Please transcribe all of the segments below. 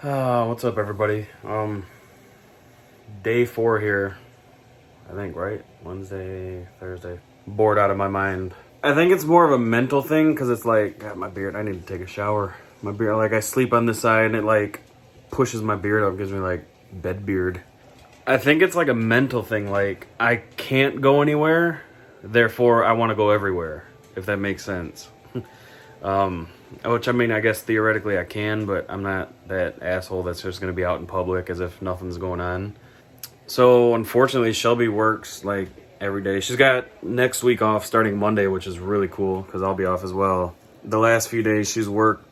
What's up, everybody? Day 4 here, I think, right? Wednesday, Thursday. Bored out of my mind. I think it's more of a mental thing, because it's like, God, my beard, I need to take a shower. My beard, like, I sleep on this side, and it, like, pushes my beard up, gives me, like, bed beard. I think it's, like, a mental thing, like, I can't go anywhere, therefore I want to go everywhere, if that makes sense. Which, I mean, I guess theoretically I can, but I'm not that asshole that's just going to be out in public as if nothing's going on. So, unfortunately, Shelby works, like, every day. She's got next week off starting Monday, which is really cool, because I'll be off as well. The last few days, she's worked,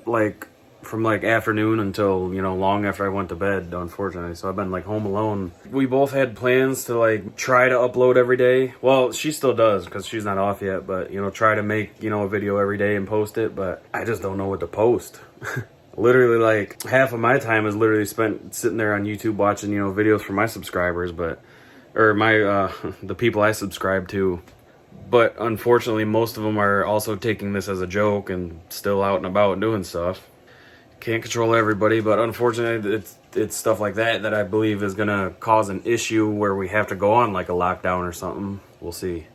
like, from, like, afternoon until, you know, long after I went to bed, unfortunately. So I've been, like, home alone. We both had plans to, like, try to upload every day. Well, she still does, because she's not off yet, but, you know, try to make, you know, a video every day and post it, but I just don't know what to post. Literally, like, half of my time is literally spent sitting there on YouTube watching, you know, videos for my subscribers, but, or my, the people I subscribe to. But unfortunately, most of them are also taking this as a joke and still out and about doing stuff. Can't control everybody, but unfortunately, it's stuff like that that I believe is gonna cause an issue where we have to go on like a lockdown or something. We'll see.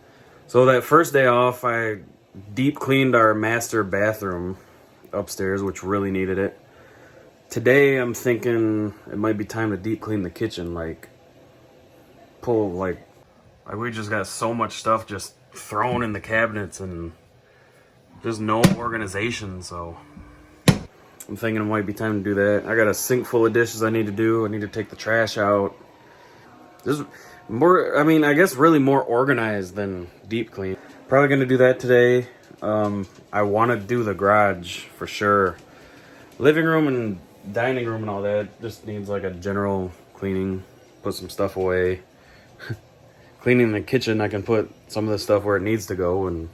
So that first day off, I deep cleaned our master bathroom upstairs, which really needed it. Today, I'm thinking it might be time to deep clean the kitchen. Like, pull, like we just got so much stuff just thrown in the cabinets and there's no organization, so I'm thinking it might be time to do that. I got a sink full of dishes I need to do. I need to take the trash out. This is more, I mean, I guess really more organized than deep clean. Probably going to do that today. I want to do the garage for sure. Living room and dining room and all that just needs like a general cleaning. Put some stuff away. Cleaning the kitchen, I can put some of the stuff where it needs to go and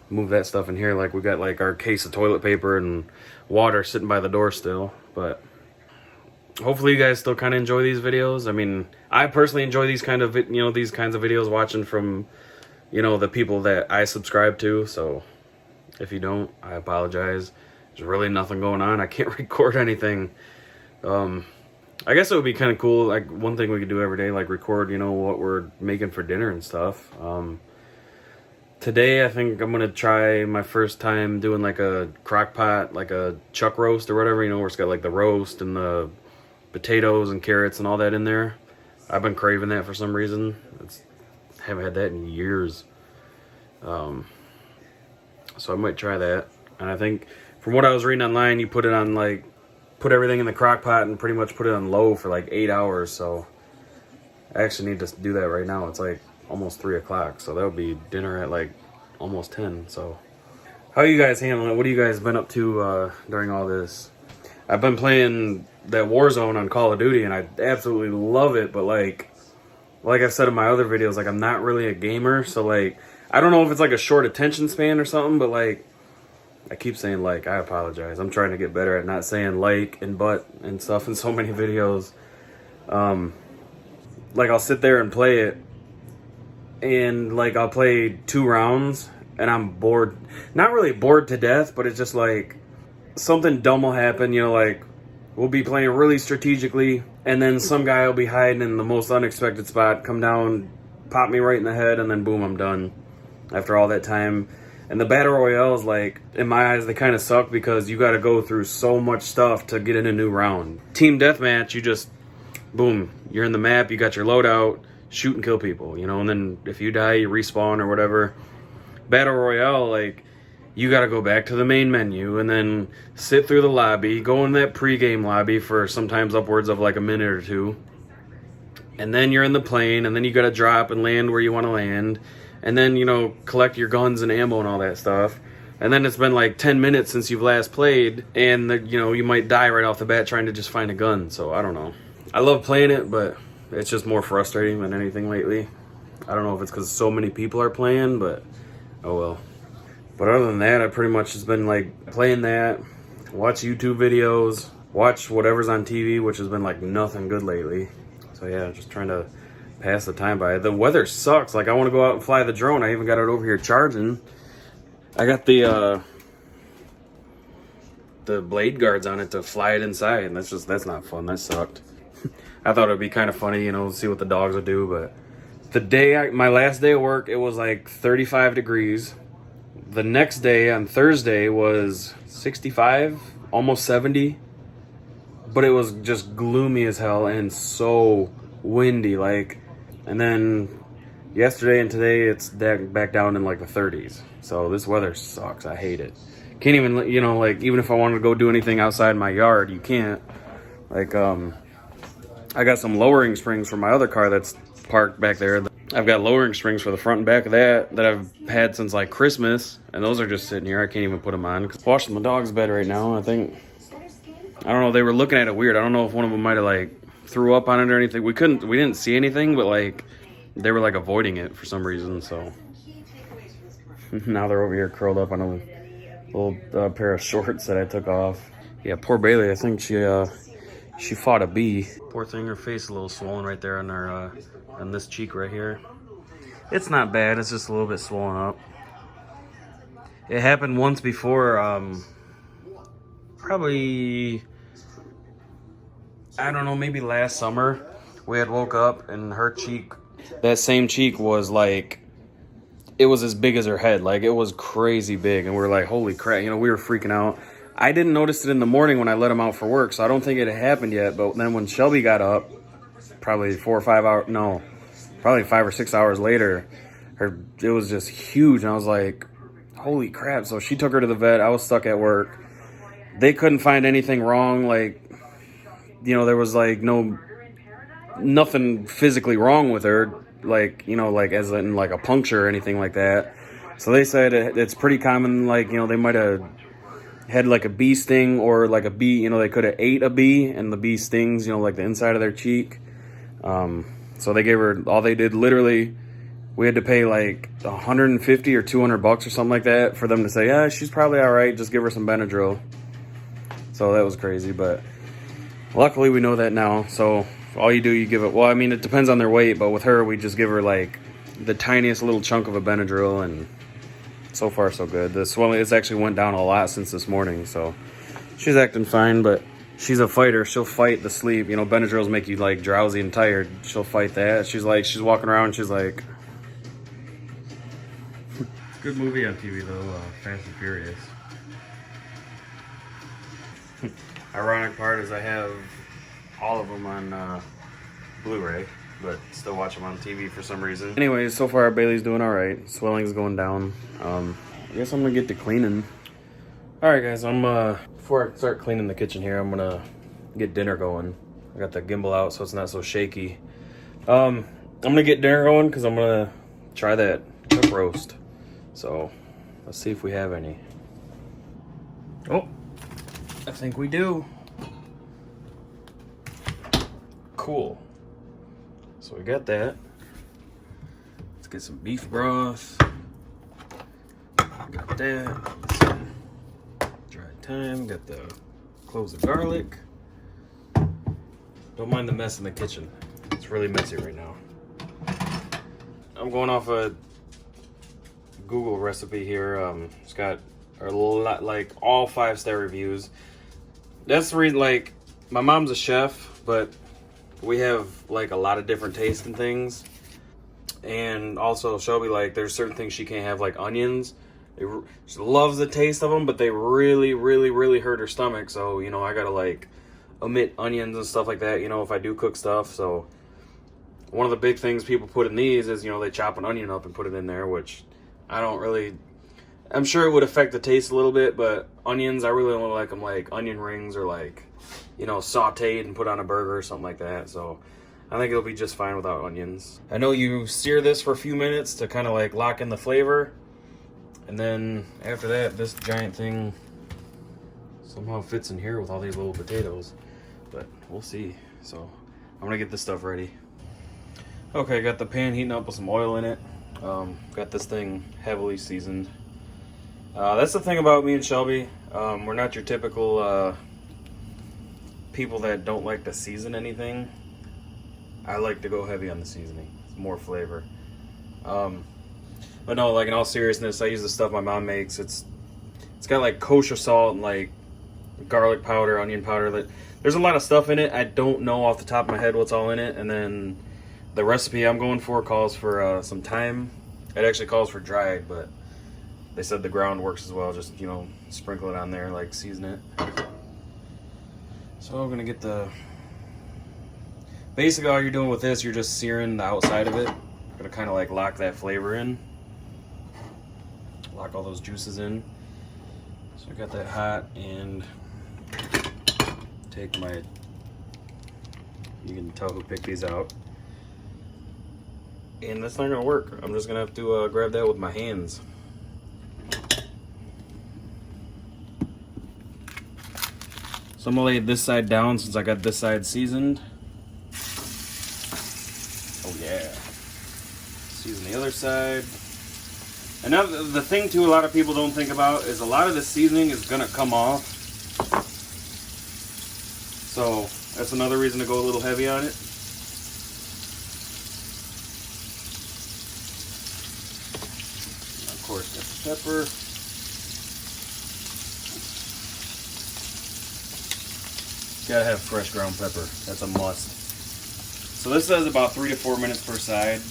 move that stuff in here. Like, we got like our case of toilet paper and water sitting by the door still, but hopefully you guys still kind of enjoy these videos. I mean, I personally enjoy these kind of, you know, these kinds of videos watching from, you know, the people that I subscribe to. So if you don't, I apologize. There's really nothing going on. I can't record anything. I guess it would be kind of cool, like one thing we could do every day, like record, you know, what we're making for dinner and stuff. Today, I think I'm going to try my first time doing like a crock pot, like a chuck roast or whatever, you know, where it's got like the roast and the potatoes and carrots and all that in there. I've been craving that for some reason. Haven't had that in years. So I might try that. And I think from what I was reading online, you put it on like, put everything in the crock pot and pretty much put it on low for like 8 hours. So I actually need to do that right now. It's like almost 3 o'clock, so that'll be dinner at like almost 10. So how you guys handling it? What have you guys been up to during all this? I've been playing that Warzone on Call of Duty and I absolutely love it, but like I've said in my other videos, like I'm not really a gamer, so like I don't know if it's like a short attention span or something, but like I keep saying like, I apologize. I'm trying to get better at not saying like and but and stuff in so many videos. Like I'll sit there and play it, and like I'll play 2 rounds and I'm bored. Not really bored to death, but it's just like something dumb will happen, you know, like we'll be playing really strategically and then some guy will be hiding in the most unexpected spot, come down, pop me right in the head, and then boom, I'm done after all that time. And the battle royales, like in my eyes, they kind of suck because you got to go through so much stuff to get in a new round. Team deathmatch, you just boom, you're in the map, you got your loadout, shoot and kill people, you know, and then if you die, you respawn or whatever. Battle Royale, like, you gotta go back to the main menu and then sit through the lobby, go in that pregame lobby for sometimes upwards of like a minute or 2. And then you're in the plane, and then you gotta drop and land where you want to land. And then, you know, collect your guns and ammo and all that stuff. And then it's been like 10 minutes since you've last played, and, you know, you might die right off the bat trying to just find a gun. So, I don't know. I love playing it, but it's just more frustrating than anything lately. I don't know if it's because so many people are playing, but oh well. But other than that, I pretty much just been like playing that, watch YouTube videos, watch whatever's on TV, which has been like nothing good lately. So yeah, just trying to pass the time by. The weather sucks. Like I want to go out and fly the drone. I even got it over here charging. I got the the blade guards on it to fly it inside, and that's not fun. That sucked. I thought it'd be kind of funny, you know, see what the dogs would do, but my last day of work, it was like 35 degrees. The next day on Thursday was 65, almost 70, but it was just gloomy as hell and so windy, like. And then yesterday and today it's back down in like the 30s. So this weather sucks. I hate it. Can't even, you know, like, even if I wanted to go do anything outside my yard, you can't. Like, I got some lowering springs for my other car that's parked back there. I've got lowering springs for the front and back of that I've had since like Christmas, and those are just sitting here. I can't even put them on. Washing my dog's bed right now. I don't know, they were looking at it weird. I don't know if one of them might have like threw up on it or anything. We didn't see anything, but like they were like avoiding it for some reason. So now they're over here curled up on a little pair of shorts that I took off. Yeah, poor Bailey. I think she fought a bee. Poor thing, her face is a little swollen right there on her on this cheek right here. It's not bad, it's just a little bit swollen up. It happened once before, probably, I don't know, maybe last summer. We had woke up and her cheek, that same cheek was like, it was as big as her head. Like, it was crazy big, and we were like, holy crap, you know, we were freaking out. I didn't notice it in the morning when I let him out for work, so I don't think it had happened yet. But then when Shelby got up, probably 4 or 5 hours, no, probably 5 or 6 hours later, it was just huge. And I was like, holy crap. So she took her to the vet. I was stuck at work. They couldn't find anything wrong. Like, you know, there was like nothing physically wrong with her. Like, you know, like as in like a puncture or anything like that. So they said it's pretty common. Like, you know, they might have had like a bee sting, or like a bee, you know, they could have ate a bee and the bee stings, you know, like the inside of their cheek. So they gave her, all they did, literally, we had to pay like 150 or 200 bucks or something like that for them to say, yeah, she's probably all right, just give her some Benadryl. So that was crazy, but luckily we know that now. So all you do, you give it, well, I mean, it depends on their weight, but with her, we just give her like the tiniest little chunk of a Benadryl, and so far so good. The swelling, it's actually went down a lot since this morning, so she's acting fine, but she's a fighter. She'll fight the sleep. You know, Benadryls make you like drowsy and tired. She'll fight that. She's walking around, she's like, it's a good movie on TV though, Fast and Furious. Ironic part is I have all of them on Blu-ray, but still watch them on TV for some reason. Anyways, so far Bailey's doing all right. Swelling's going down. I guess I'm gonna get to cleaning. All right, guys, before I start cleaning the kitchen here, I'm gonna get dinner going. I got the gimbal out so it's not so shaky. I'm gonna get dinner going because I'm gonna try that chuck roast. So let's see if we have any. Oh, I think we do. Cool. So we got that. Let's get some beef broth. Got that. Some dried thyme. Got the cloves of garlic. Don't mind the mess in the kitchen. It's really messy right now. I'm going off a Google recipe here. It's got a lot, like all 5-star reviews. That's the reason, like, my mom's a chef, but we have like a lot of different tastes and things. And also Shelby, like, there's certain things she can't have, like onions. She loves the taste of them, but they really, really, really hurt her stomach. So, you know, I gotta like omit onions and stuff like that, you know, if I do cook stuff. So one of the big things people put in these is, you know, they chop an onion up and put it in there, which I don't really, I'm sure it would affect the taste a little bit, but onions, I really only like them like onion rings, or like, you know, sauteed and put on a burger or something like that. So I think it'll be just fine without onions. I know you sear this for a few minutes to kind of like lock in the flavor. And then after that, this giant thing somehow fits in here with all these little potatoes. But we'll see. So I'm gonna get this stuff ready. Okay, got the pan heating up with some oil in it. Got this thing heavily seasoned. That's the thing about me and Shelby. We're not your typical people that don't like to season anything. I like to go heavy on the seasoning. It's more flavor. But no, like, in all seriousness, I use the stuff my mom makes. It's got like kosher salt and like garlic powder, onion powder. There's a lot of stuff in it. I don't know off the top of my head what's all in it. And then the recipe I'm going for calls for some thyme. It actually calls for dried, but they said the ground works as well. Just, you know, sprinkle it on there, like season it. So I'm gonna get basically all you're doing with this, you're just searing the outside of it. Gonna kind of like lock that flavor in. Lock all those juices in. So I got that hot, and take my, you can tell who picked these out. And that's not gonna work. I'm just gonna have to grab that with my hands. So I'm gonna lay this side down since I got this side seasoned. Oh yeah. Season the other side. And now the thing too a lot of people don't think about is a lot of the seasoning is gonna come off. So that's another reason to go a little heavy on it. Of course, got the pepper. Gotta have fresh ground pepper. That's a must. So this says about 3 to 4 minutes per side.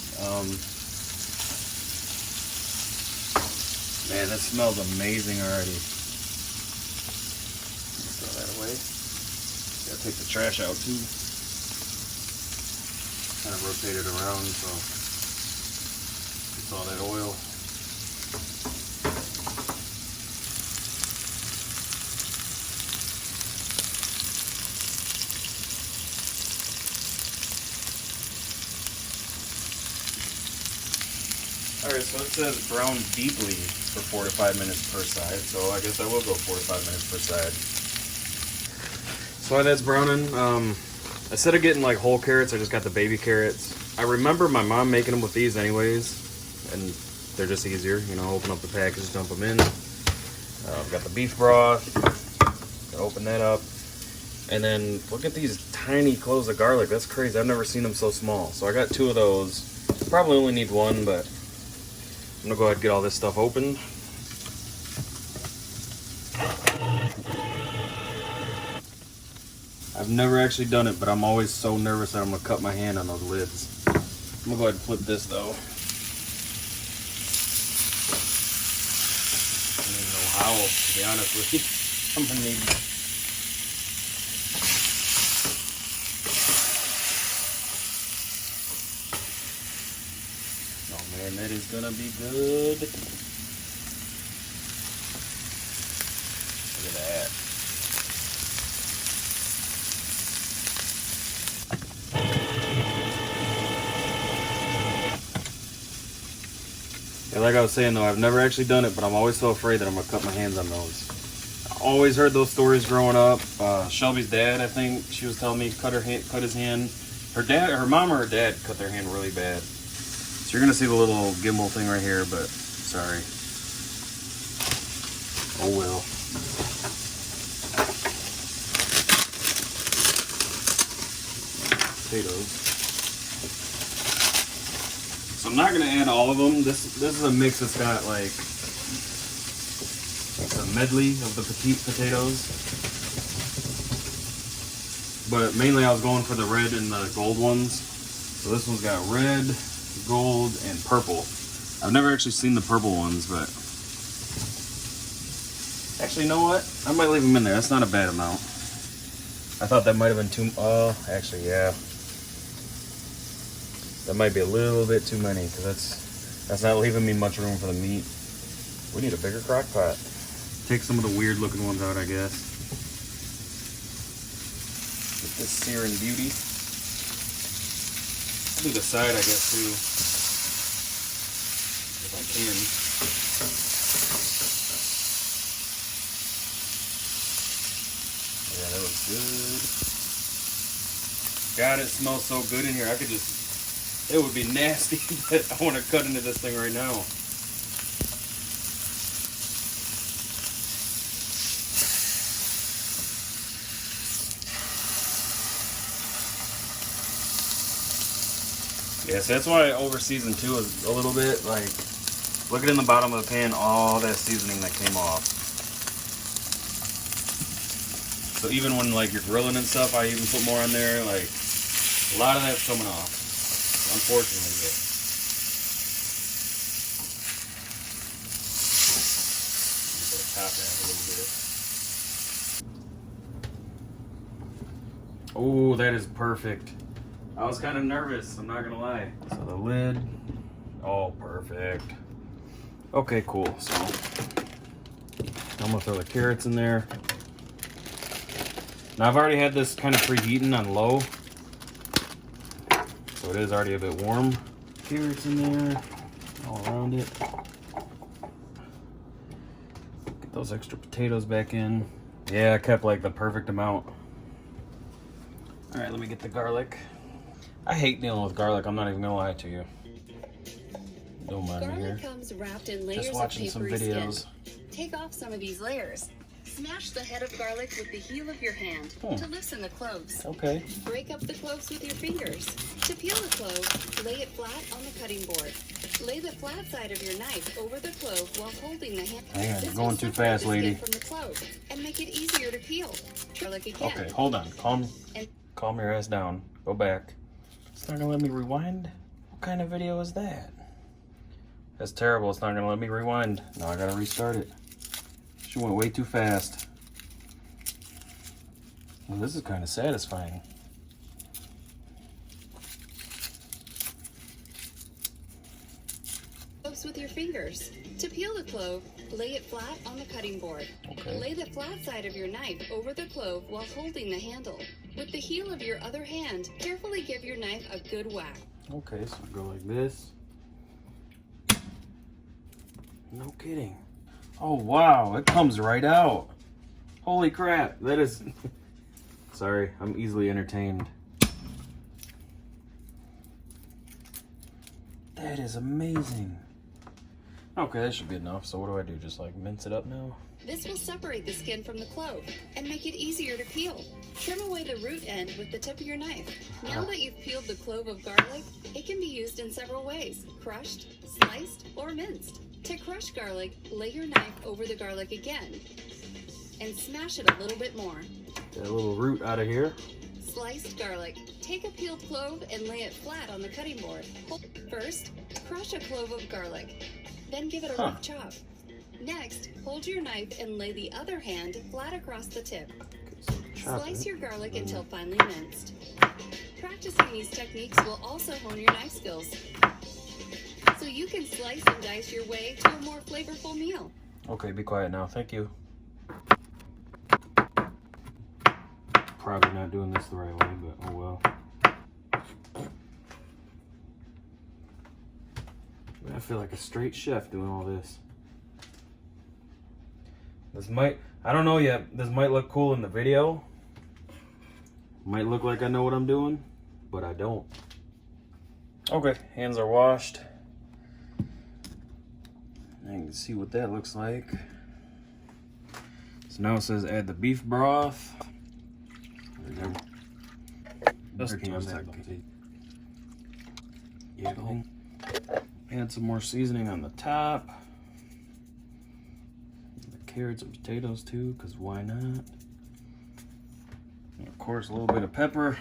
Man, that smells amazing already. Throw that away. Gotta take the trash out too. Kind of rotate it around so it's all that oil. Alright, so it says brown deeply for 4 to 5 minutes per side, so I guess I will go 4 to 5 minutes per side. So while that's browning, instead of getting like whole carrots, I just got the baby carrots. I remember my mom making them with these anyways, and they're just easier. You know, open up the package, dump them in. I've got the beef broth, gotta open that up. And then look at these tiny cloves of garlic. That's crazy. I've never seen them so small. So I got 2 of those. Probably only need 1, but I'm gonna go ahead and get all this stuff open. I've never actually done it, but I'm always so nervous that I'm gonna cut my hand on those lids. I'm gonna go ahead and flip this though. I don't even know how, to be honest with you. I'm gonna need. And that is gonna be good. Look at that. Yeah, like I was saying though, I've never actually done it, but I'm always so afraid that I'm gonna cut my hands on those. I always heard those stories growing up. Shelby's dad, I think, she was telling me, cut his hand. Her mom or her dad cut their hand really bad. So you're gonna see the little gimbal thing right here, but sorry. Oh well. Potatoes. So I'm not gonna add all of them. This is a mix that's got like a medley of the petite potatoes. But mainly I was going for the red and the gold ones. So this one's got red, gold, and purple. I've never actually seen the purple ones, but actually, you know what? I might leave them in there. That's not a bad amount. I thought that might have been too. Actually, yeah. That might be a little bit too many because that's not leaving me much room for the meat. We need a bigger crock pot. Take some of the weird looking ones out, I guess. Get this searing beauty. I'll do the side, I guess, too. If I can. Yeah, that looks good. God, it smells so good in here. I could just, it would be nasty, but I want to cut into this thing right now. Yeah, so that's why I over seasoned too a little bit. Like, look at in the bottom of the pan, all that seasoning that came off. So even when like you're grilling and stuff, I even put more on there. Like a lot of that's coming off, unfortunately. Top that a little bit. Oh, that is perfect. I was kind of nervous, I'm not gonna lie. So the lid, oh, perfect. Okay, cool. So I'm gonna throw the carrots in there. Now I've already had this kind of preheating on low, so it is already a bit warm. Carrots in there, all around it. Get those extra potatoes back in. Yeah, I kept like the perfect amount. All right, let me get the garlic. I hate dealing with garlic, I'm not even gonna lie to you. Don't mind me here. Garlic comes wrapped in layers Just watching of some papery videos. skin. Take off some of these layers. Smash the head of garlic with the heel of your hand to loosen the cloves. Okay. Break up the cloves with your fingers. To peel the clove, lay it flat on the cutting board. Lay the flat side of your knife over the clove while holding the hand. Man, you're going too fast, lady. From the clove and make it easier to peel. Garlic again. Okay, hold on. Calm your ass down. Go back. It's not gonna let me rewind? What kind of video is that? That's terrible. It's not gonna let me rewind. Now I gotta restart it. She went way too fast. Well, this is kind of satisfying. Cloves with your fingers. To peel the clove, lay it flat on the cutting board. Okay. Lay the flat side of your knife over the clove while holding the handle. With the heel of your other hand, carefully give your knife a good whack. Okay, so go like this. No kidding. Oh wow, it comes right out. Holy crap, that is... Sorry, I'm easily entertained. That is amazing. Okay, that should be enough. So what do I do? Just like mince it up now? This will separate the skin from the clove and make it easier to peel. Trim away the root end with the tip of your knife. Now that you've peeled the clove of garlic, it can be used in several ways: crushed, sliced, or minced. To crush garlic, lay your knife over the garlic again and smash it a little bit more. Get a little root out of here. Sliced garlic. Take a peeled clove and lay it flat on the cutting board. First, crush a clove of garlic. Then give it a rough chop. Next, hold your knife and lay the other hand flat across the tip. Slice your garlic until finely minced. Practicing these techniques will also hone your knife skills, so you can slice and dice your way to a more flavorful meal. Okay, be quiet now. Thank you. Probably not doing this the right way, but oh well. I feel like a straight chef doing all this. I don't know yet. This might look cool in the video. Might look like I know what I'm doing, but I don't. Okay, hands are washed. I can see what that looks like. So now it says add the beef broth. Add some more seasoning on the top. The carrots and potatoes too, because why not? And of course, a little bit of pepper.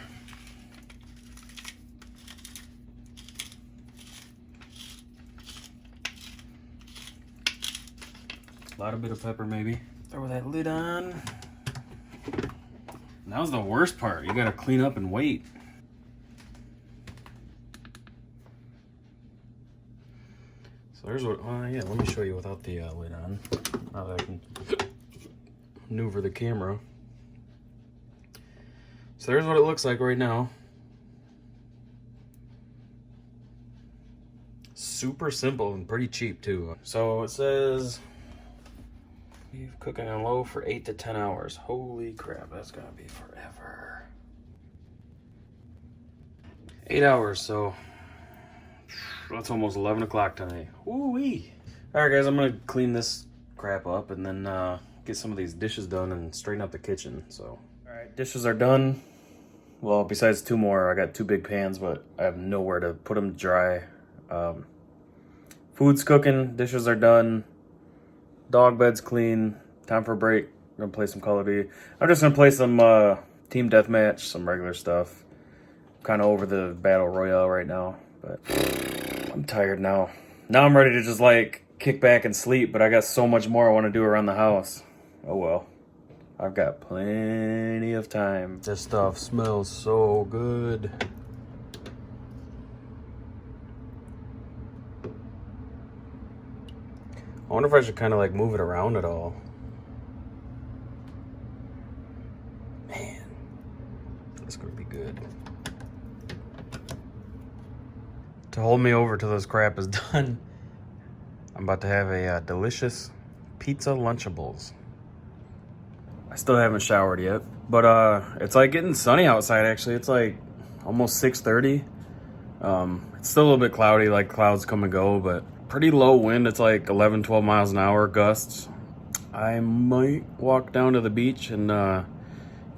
A lot of bit of pepper maybe. Throw that lid on. And that was the worst part. You gotta clean up and wait. So there's what, yeah, let me show you without the lid on. Now that I can maneuver the camera. So there's what it looks like right now. Super simple and pretty cheap too. So it says, leave cooking on low for 8 to 10 hours. Holy crap, that's gonna be forever. 8 hours, so that's almost 11 o'clock tonight. Woo-wee. All right, guys, I'm gonna clean this crap up and then get some of these dishes done and straighten up the kitchen. So, all right, dishes are done. Well, besides 2 more, I got 2 big pans, but I have nowhere to put them dry. Food's cooking, dishes are done, dog bed's clean, time for a break. I'm gonna play some Call of Duty. I'm just gonna play some Team Deathmatch, some regular stuff. Kind of over the Battle Royale right now, but I'm tired now. Now I'm ready to just like kick back and sleep, but I got so much more I want to do around the house. Oh well. I've got plenty of time. This stuff smells so good. I wonder if I should kind of like move it around at all. Man, that's gonna be good. To hold me over till this crap is done, I'm about to have a delicious pizza Lunchables. I still haven't showered yet, but it's like getting sunny outside actually. It's like almost 6:30. It's still a little bit cloudy, like clouds come and go, but pretty low wind. It's like 11, 12 miles an hour gusts. I might walk down to the beach and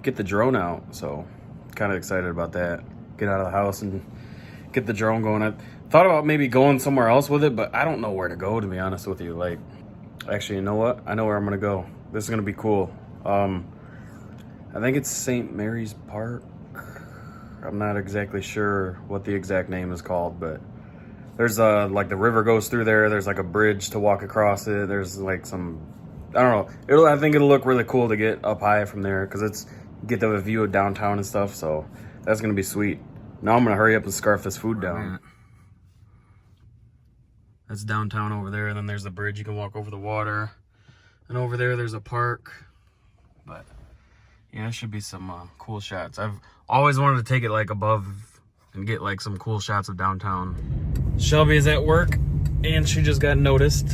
get the drone out, so kind of excited about that. Get out of the house and get the drone going. I thought about maybe going somewhere else with it, but I don't know where to go, to be honest with you. Like, actually, you know what? I know where I'm gonna go. This is gonna be cool. I think it's St. Mary's Park. I'm not exactly sure what the exact name is called, but there's like the river goes through there. There's like a bridge to walk across it. There's like some, I don't know. I think it'll look really cool to get up high from there because it's get the view of downtown and stuff. So that's gonna be sweet. Now I'm gonna hurry up and scarf this food down. That's downtown over there, and then there's the bridge. You can walk over the water, and over there's a park. But yeah, it should be some cool shots. I've always wanted to take it like above and get like some cool shots of downtown. Shelby is at work, and she just got noticed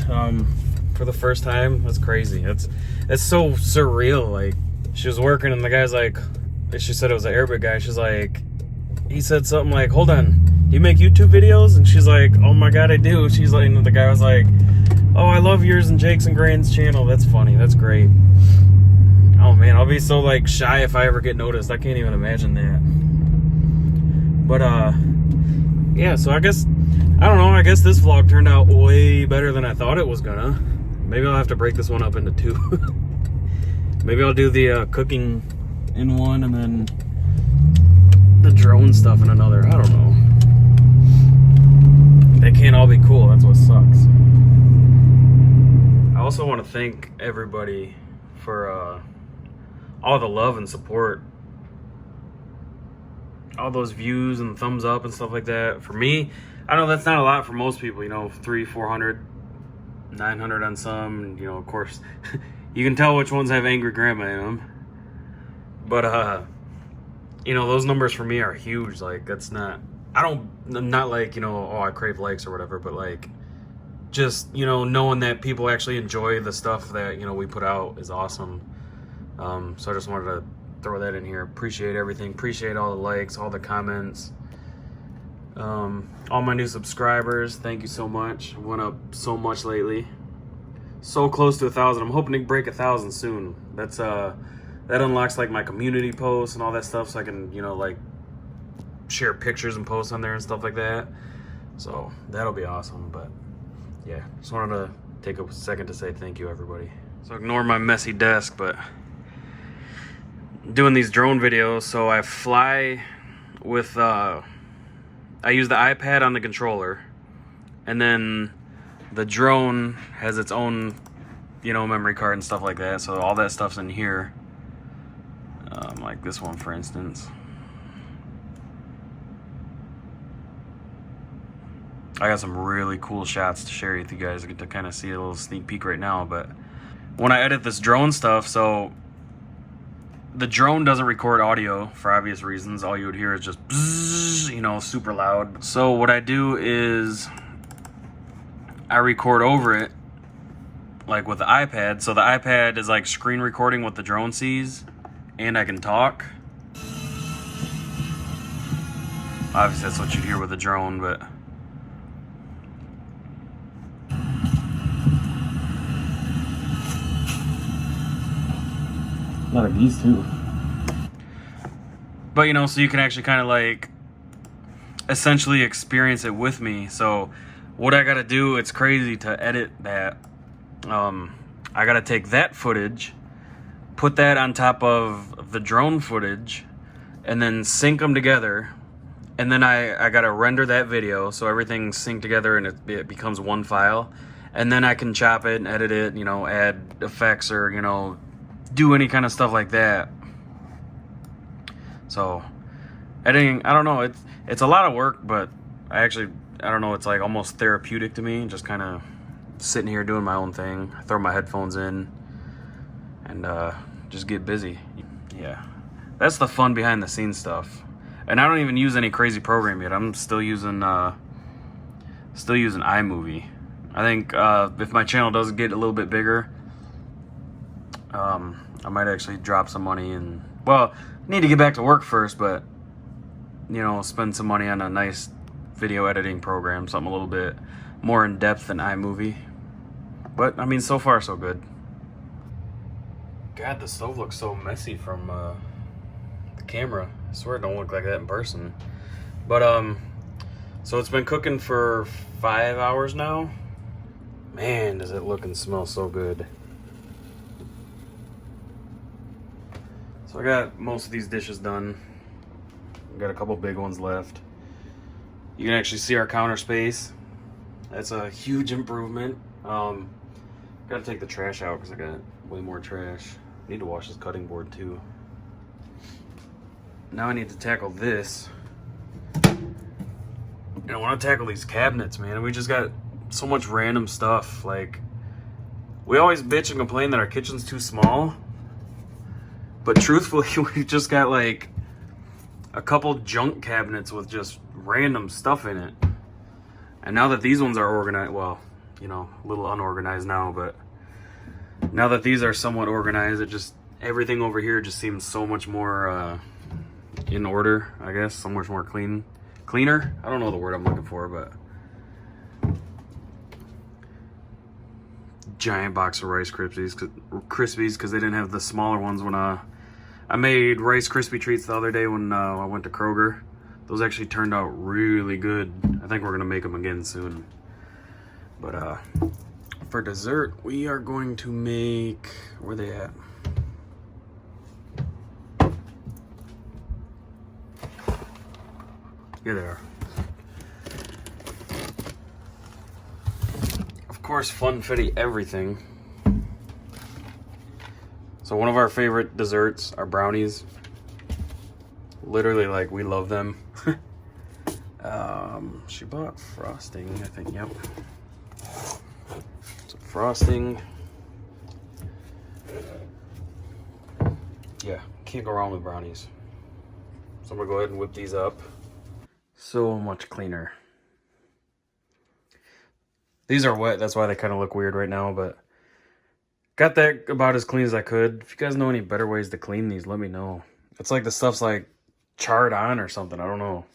for the first time. That's crazy. It's so surreal. Like, she was working, and the guy's like, she said it was an Arabic guy. She's like, he said something like, "Hold on, you make YouTube videos?" And she's like, "Oh my god, I do." She's like, and the guy was like, "Oh, I love yours and Jake's and Gran's channel. That's funny. That's great." Oh man, I'll be so like shy if I ever get noticed. I can't even imagine that. But yeah, so I guess, I don't know, I guess this vlog turned out way better than I thought it was gonna. Maybe I'll have to break this one up into two. Maybe I'll do the cooking in one and then the drone stuff in another. I don't know. They can't all be cool. That's what sucks. I also want to thank everybody for all the love and support, all those views and thumbs up and stuff like that. For me, I know that's not a lot for most people, you know, 300, 400, 900 on some, you know, of course, you can tell which ones have angry grandma in them. But, you know, those numbers for me are huge. Like, that's not, I'm not like, you know, oh, I crave likes or whatever, but like, just, you know, knowing that people actually enjoy the stuff that, you know, we put out is awesome. So I just wanted to throw that in here. Appreciate everything. Appreciate all the likes, all the comments. All my new subscribers, thank you so much. Went up so much lately. So close to 1,000. I'm hoping to break 1,000 soon. That's that unlocks like my community posts and all that stuff, so I can, you know, like share pictures and posts on there and stuff like that. So that'll be awesome. But yeah, just wanted to take a second to say thank you, everybody. So ignore my messy desk, but doing these drone videos, so I fly with I use the iPad on the controller, and then the drone has its own, you know, memory card and stuff like that, so all that stuff's in here, like this one for instance. I got some really cool shots to share with you guys. I get to kind of see a little sneak peek right now, but when I edit this drone stuff, so the drone doesn't record audio for obvious reasons. All you would hear is just bzzz, you know, super loud. So what I do is I record over it like with the iPad. So the iPad is like screen recording what the drone sees, and I can talk. Obviously that's what you'd hear with the drone, but a lot of geese too. But you know, so you can actually kind of like essentially experience it with me. So what I gotta do, it's crazy to edit that. I gotta take that footage, put that on top of the drone footage, and then sync them together. And then I gotta render that video so everything's synced together and it becomes one file. And then I can chop it and edit it, you know, add effects or, you know, do any kind of stuff like that. So editing, I don't know, it's a lot of work, but I don't know, it's like almost therapeutic to me, just kind of sitting here doing my own thing. I throw my headphones in and just get busy. Yeah, that's the fun behind the scenes stuff. And I don't even use any crazy program yet. I'm still using iMovie. I think if my channel does get a little bit bigger, I might actually drop some money and, well, need to get back to work first, but, you know, spend some money on a nice video editing program, something a little bit more in depth than iMovie. But, I mean, so far so good. God, the stove looks so messy from the camera. I swear it don't look like that in person. But, so it's been cooking for 5 hours now. Man, does it look and smell so good. So I got most of these dishes done. Got a couple big ones left. You can actually see our counter space. That's a huge improvement. Gotta take the trash out because I got way more trash. Need to wash this cutting board too. Now I need to tackle this. And I want to tackle these cabinets, man. We just got so much random stuff. Like, we always bitch and complain that our kitchen's too small. But truthfully, we've just got like a couple junk cabinets with just random stuff in it. And now that these ones are organized, well, you know, a little unorganized now, but now that these are somewhat organized, it just, everything over here just seems so much more in order, I guess. So much more cleaner. I don't know the word I'm looking for, but giant box of Rice Krispies because they didn't have the smaller ones when I made Rice Krispie treats the other day when I went to Kroger. Those actually turned out really good. I think we're gonna make them again soon. But for dessert, we are going to make, where they at? Here they are. Of course, funfetti everything. So one of our favorite desserts are brownies. Literally, like, we love them. She bought frosting, I think, yep. So frosting. Yeah, can't go wrong with brownies. So I'm gonna go ahead and whip these up. So much cleaner. These are wet, that's why they kind of look weird right now, but got that about as clean as I could. If you guys know any better ways to clean these, let me know. It's like the stuff's like charred on or something, I don't know.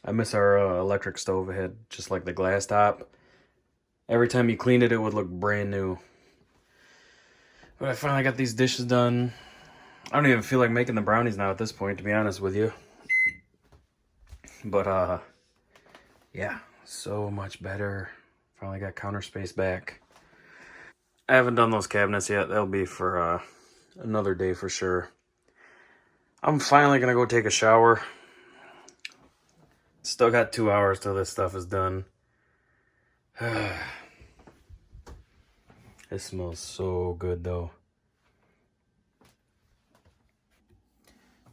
I miss our electric stove. It had just like the glass top. Every time you cleaned it, it would look brand new. But I finally got these dishes done. I don't even feel like making the brownies now at this point, to be honest with you. But yeah, so much better. Finally got counter space back. I haven't done those cabinets yet. That'll be for another day for sure. I'm finally gonna go take a shower. Still got 2 hours till this stuff is done. It smells so good though.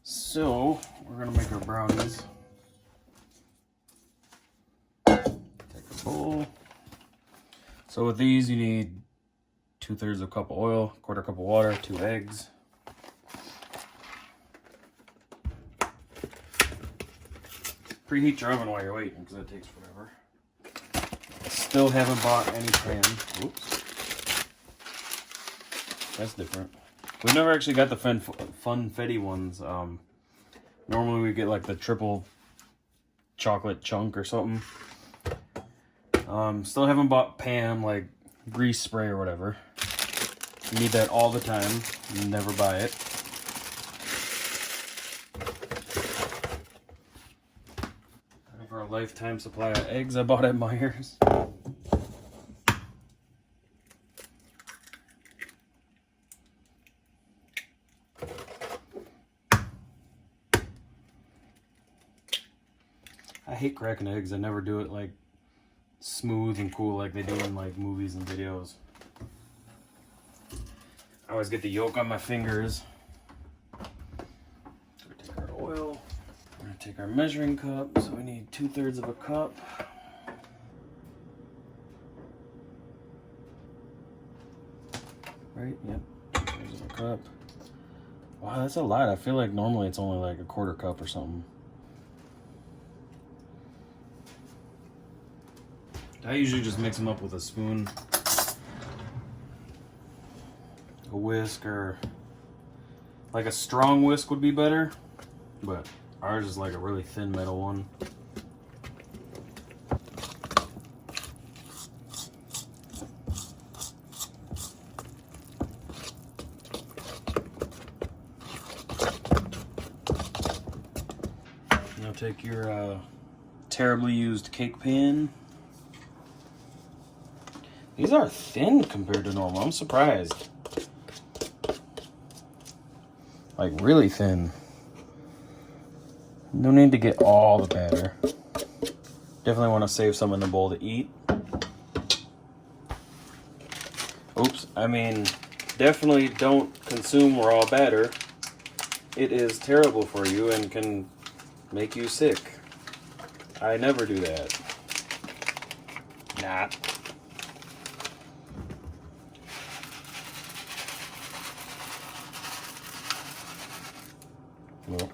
So, we're gonna make our brownies. Take a bowl. So with these, you need 2/3 cup of oil, 1/4 cup of water, 2 eggs. Preheat your oven while you're waiting because that takes forever. Still haven't bought any pan. Oops. That's different. We've never actually got the funfetti ones. Normally we get like the triple chocolate chunk or something. Still haven't bought Pam, like grease spray or whatever. You need that all the time. You never buy it. I have our lifetime supply of eggs I bought at Meijer's. I hate cracking eggs. I never do it like smooth and cool like they do in like movies and videos. I always get the yolk on my fingers. So we take our oil. We're gonna take our measuring cup. So we need 2/3 of a cup. Right? Yep. 2/3 of a cup. Wow, that's a lot. I feel like normally it's only like a 1/4 cup or something. I usually just mix them up with a spoon, a whisk, or like a strong whisk would be better, but ours is like a really thin metal one. Now take your terribly used cake pan. These are thin compared to normal. I'm surprised. Like really thin. No need to get all the batter. Definitely want to save some in the bowl to eat. Oops, I mean, definitely don't consume raw batter. It is terrible for you and can make you sick. I never do that. Nah. Well,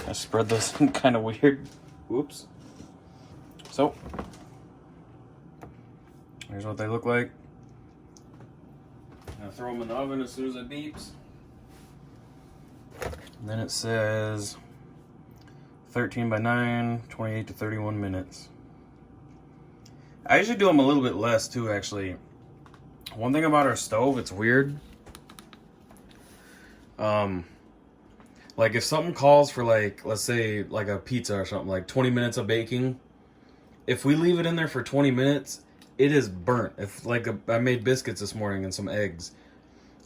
I spread those kind of weird. Whoops. So, here's what they look like. I'm gonna throw them in the oven as soon as it beeps. And then it says 13 by 9, 28 to 31 minutes. I usually do them a little bit less too, actually. One thing about our stove, it's weird. Like if something calls for like, let's say like a pizza or something, like 20 minutes of baking, if we leave it in there for 20 minutes, it is burnt. If like I made biscuits this morning and some eggs,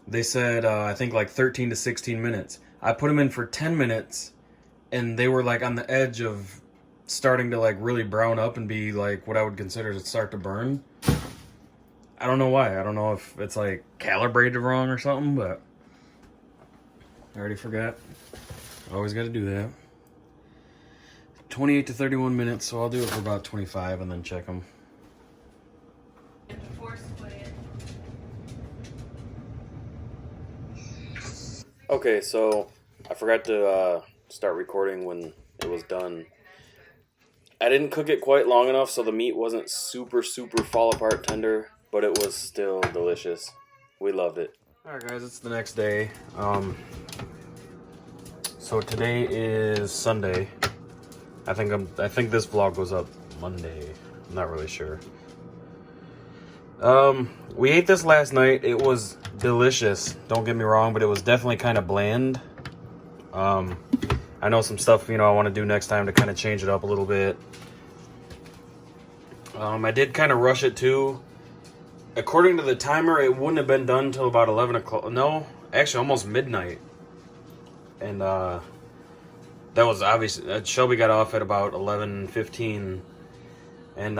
they said, I think like 13 to 16 minutes. I put them in for 10 minutes and they were like on the edge of starting to like really brown up and be like what I would consider to start to burn. I don't know why. I don't know if it's like calibrated wrong or something, but I already forgot. Always got to do that. 28 to 31 minutes, so I'll do it for about 25 and then check them. Okay, so I forgot to start recording when it was done. I didn't cook it quite long enough, so the meat wasn't super fall apart tender, but it was still delicious. We loved it. Alright guys, it's the next day. So today is Sunday. I think this vlog goes up Monday. I'm not really sure. We ate this last night. It was delicious. Don't get me wrong, but it was definitely kind of bland. I know some stuff, I want to do next time to kind of change it up a little bit. I did kind of rush it too. According to the timer, it wouldn't have been done until about 11 o'clock. No, actually almost midnight. And that was obviously, Shelby got off at about 11:15. And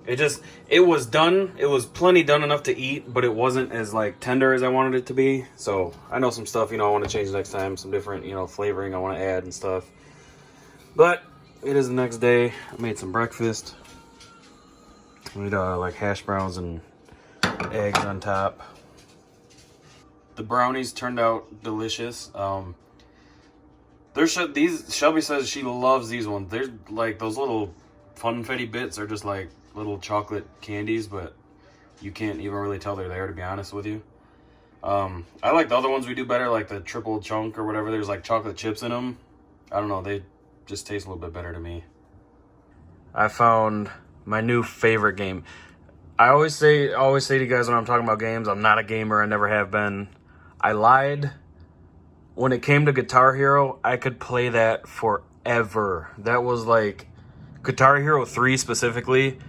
it was done. It was plenty done enough to eat, but it wasn't as like tender as I wanted it to be. So I know some stuff, I want to change next time. Some different, flavoring I want to add and stuff. But it is the next day. I made some breakfast. We made like hash browns and eggs on top. The brownies turned out delicious. Shelby says she loves these ones. They're like those little funfetti bits are just like little chocolate candies, but you can't even really tell they're there, to be honest with you. I like the other ones we do better, like the triple chunk or whatever. There's like chocolate chips in them. I don't know, they just taste a little bit better to me. I found my new favorite game. I always say to you guys when I'm talking about games, I'm not a gamer. I never have been. I lied. When it came to Guitar Hero, I could play that forever. That was like, Guitar Hero 3 specifically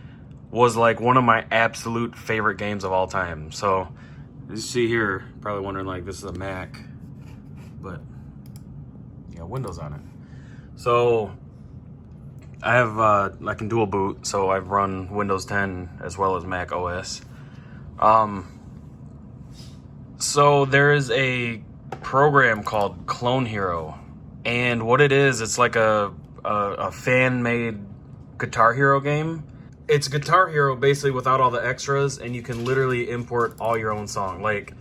was like one of my absolute favorite games of all time. So, as you see here, probably wondering like this is a Mac, but Windows on it. So, I can dual boot, so I've run Windows 10 as well as Mac OS. So there is a program called Clone Hero, and what it is, it's like a fan-made Guitar Hero game. It's Guitar Hero basically without all the extras, and you can literally import all your own song. Like,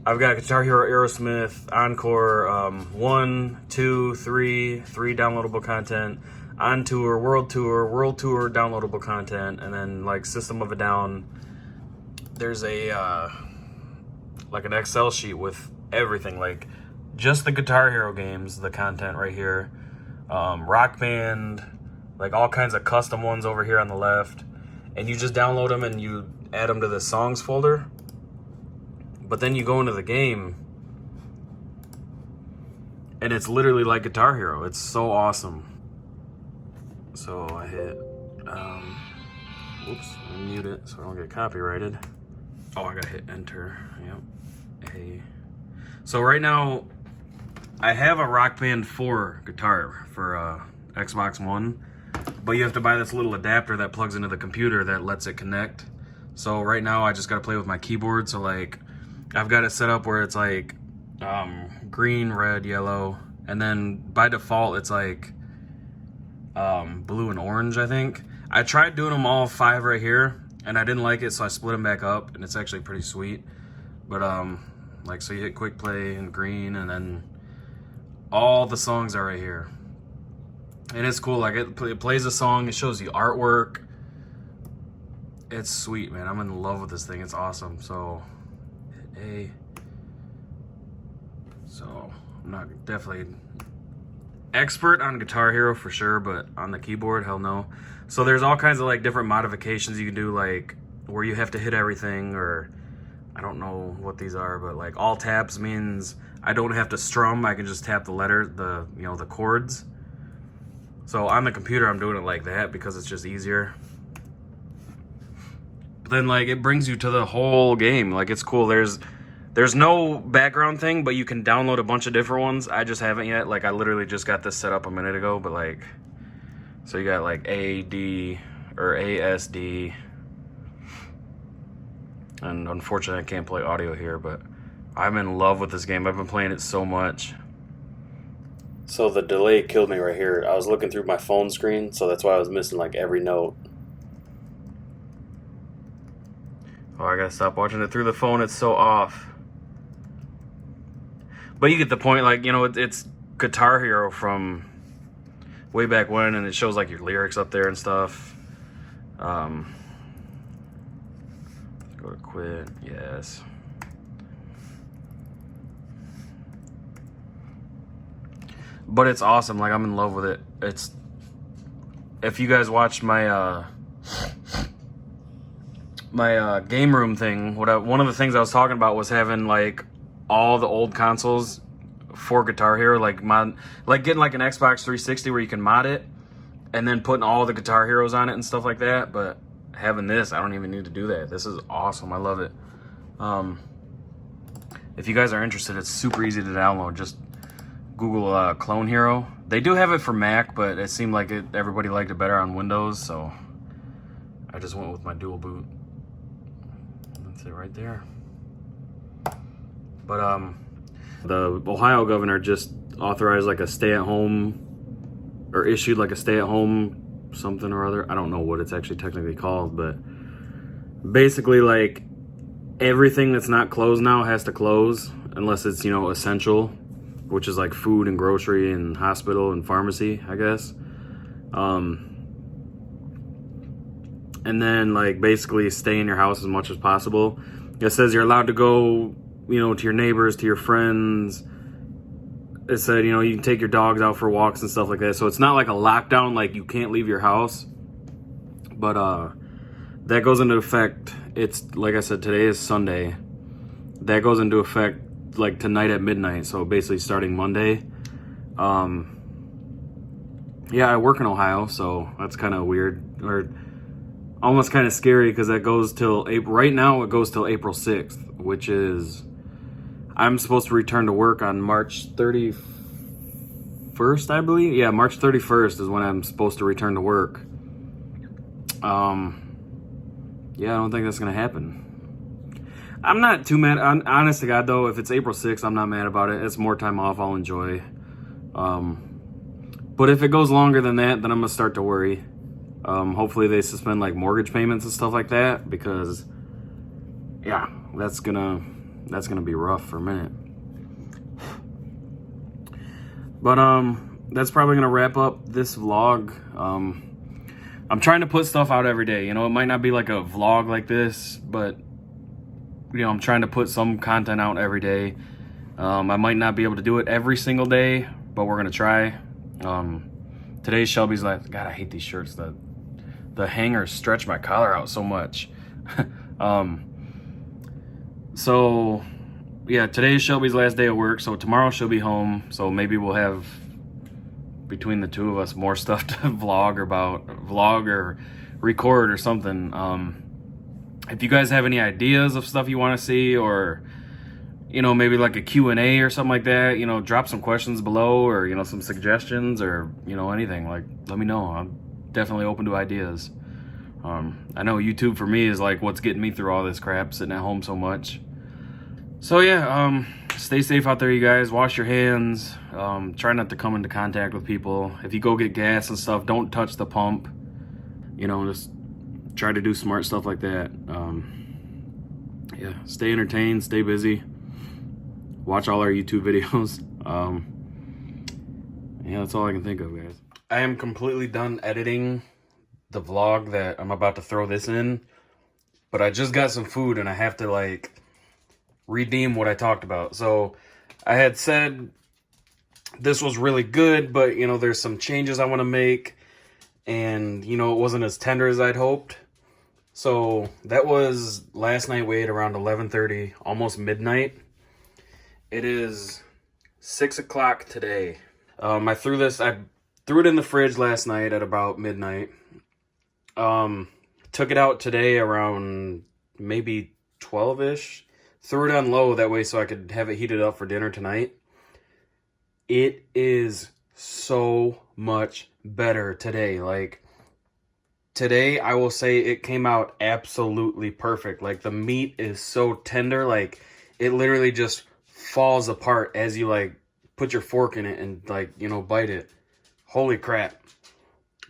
I've got Guitar Hero Aerosmith, Encore, 1, 2, 3 downloadable content, On Tour, World Tour, downloadable content, and then like System of a Down. There's a like an Excel sheet with everything, like just the Guitar Hero games, the content right here. Rock Band, like all kinds of custom ones over here on the left. And you just download them and you add them to the songs folder. But then you go into the game and it's literally like Guitar Hero. It's so awesome. So I hit, whoops, let me mute it so I don't get copyrighted. Oh, I gotta hit enter, yep. So right now, I have a Rock Band 4 guitar for Xbox One, but you have to buy this little adapter that plugs into the computer that lets it connect. So right now, I just gotta play with my keyboard. So like, I've got it set up where it's like green, red, yellow, and then by default, it's like blue and orange, I think. I tried doing them all 5 right here, and I didn't like it, so I split them back up, and it's actually pretty sweet. But like, so you hit quick play in green, and then all the songs are right here. And it's cool, like it plays a song, it shows you artwork. It's sweet, man. I'm in love with this thing, it's awesome. So, hit A. So, I'm not definitely expert on Guitar Hero for sure, but on the keyboard, hell no. So there's all kinds of like different modifications you can do, like where you have to hit everything, or I don't know what these are, but like all taps means I don't have to strum. I can just tap the letter, the chords. So on the computer, I'm doing it like that because it's just easier. But then like it brings you to the whole game. Like it's cool. There's no background thing, but you can download a bunch of different ones. I just haven't yet. Like I literally just got this set up a minute ago, but like, so you got like A, D, or ASD. And unfortunately, I can't play audio here, but I'm in love with this game. I've been playing it so much. So the delay killed me right here. I was looking through my phone screen, so that's why I was missing like every note. Oh, I gotta stop watching it through the phone. It's so off. But you get the point, like, it's Guitar Hero from way back when, and it shows like your lyrics up there and stuff. Go to quit, yes. But it's awesome, like I'm in love with it. If you guys watched my game room thing, one of the things I was talking about was having like all the old consoles for Guitar Hero, like getting like an Xbox 360 where you can mod it, and then putting all the Guitar Heroes on it and stuff like that. But having this, I don't even need to do that. This is awesome. I love it. If you guys are interested, it's super easy to download. Just Google Clone Hero. They do have it for Mac, but it seemed like everybody liked it better on Windows, so I just went with my dual boot. That's it right there. But the Ohio governor just authorized like a stay-at-home, or issued like a stay-at-home something or other. I don't know what it's actually technically called, but basically like everything that's not closed now has to close unless it's, essential, which is like food and grocery and hospital and pharmacy, I guess. And then like basically stay in your house as much as possible. It says you're allowed to go, to your neighbors, to your friends. It said, you can take your dogs out for walks and stuff like that. So it's not like a lockdown, like you can't leave your house. But that goes into effect. It's like I said, today is Sunday. That goes into effect like tonight at midnight. So basically starting Monday. Yeah, I work in Ohio, so that's kind of weird, or almost kind of scary, because that goes till April. Right now it goes till April 6th, which is, I'm supposed to return to work on March 31st, 31st, I believe. Yeah, March 31st is when I'm supposed to return to work. Yeah, I don't think that's gonna happen. I'm not too mad. Honest to God, though, if it's April 6th, I'm not mad about it. It's more time off I'll enjoy. But if it goes longer than that, then I'm gonna start to worry. Hopefully they suspend like mortgage payments and stuff like that, because yeah, that's gonna be rough for a minute. But that's probably gonna wrap up this vlog. I'm trying to put stuff out every day. You know, it might not be like a vlog like this, but you know, I'm trying to put some content out every day. I might not be able to do it every single day, but we're gonna try. Today's Shelby's like, God, I hate these shirts. The hangers stretch my collar out so much. So yeah, today's Shelby's last day of work, so tomorrow she'll be home. So maybe we'll have, between the two of us, more stuff to vlog or record or something. If you guys have any ideas of stuff you want to see, or you know, maybe like a Q&A or something like that, you know, drop some questions below, or you know, some suggestions, or you know, anything. Like, let me know. I'm definitely open to ideas. I know YouTube for me is like what's getting me through all this crap, sitting at home so much. So yeah, stay safe out there, you guys. Wash your hands. Try not to come into contact with people. If you go get gas and stuff, don't touch the pump. You know, just try to do smart stuff like that. Yeah, stay entertained, stay busy. Watch all our YouTube videos. Yeah, that's all I can think of, guys. I am completely done editing the vlog that I'm about to throw this in, but I just got some food and I have to like redeem what I talked about. So I had said this was really good, but you know, there's some changes I want to make, and you know, it wasn't as tender as I'd hoped. So that was last night. We ate around 11:30, almost midnight. It is 6 o'clock today. I threw it in the fridge last night at about midnight. Took it out today around maybe 12-ish. Threw it on low that way so I could have it heated up for dinner tonight. It is so much better today. Like, today, I will say it came out absolutely perfect. Like, the meat is so tender. Like, it literally just falls apart as you, like, put your fork in it and, like, you know, bite it. Holy crap.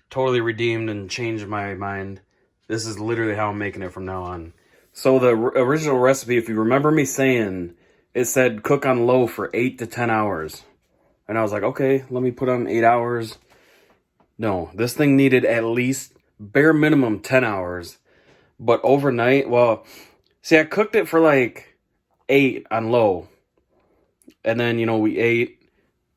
Totally redeemed and changed my mind. This is literally how I'm making it from now on. So the original recipe, if you remember me saying, it said cook on low for 8 to 10 hours. And I was like, okay, let me put on 8 hours. No, this thing needed at least bare minimum 10 hours. But overnight, well, see, I cooked it for like 8 on low. And then, you know, we ate,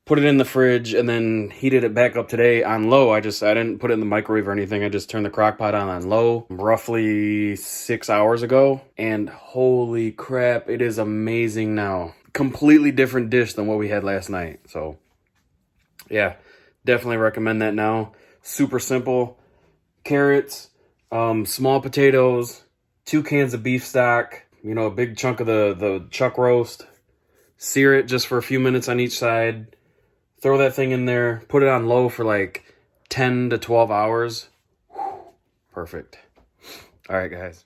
put it in the fridge, and then heated it back up today on low. I didn't put it in the microwave or anything. I just turned the crock pot on low roughly 6 hours ago. And holy crap, it is amazing now. Completely different dish than what we had last night. So, yeah, definitely recommend that now. Super simple. Carrots, small potatoes, 2 cans of beef stock, you know, a big chunk of the chuck roast. Sear it just for a few minutes on each side. Throw that thing in there. Put it on low for like 10 to 12 hours. Whew, perfect. All right, guys.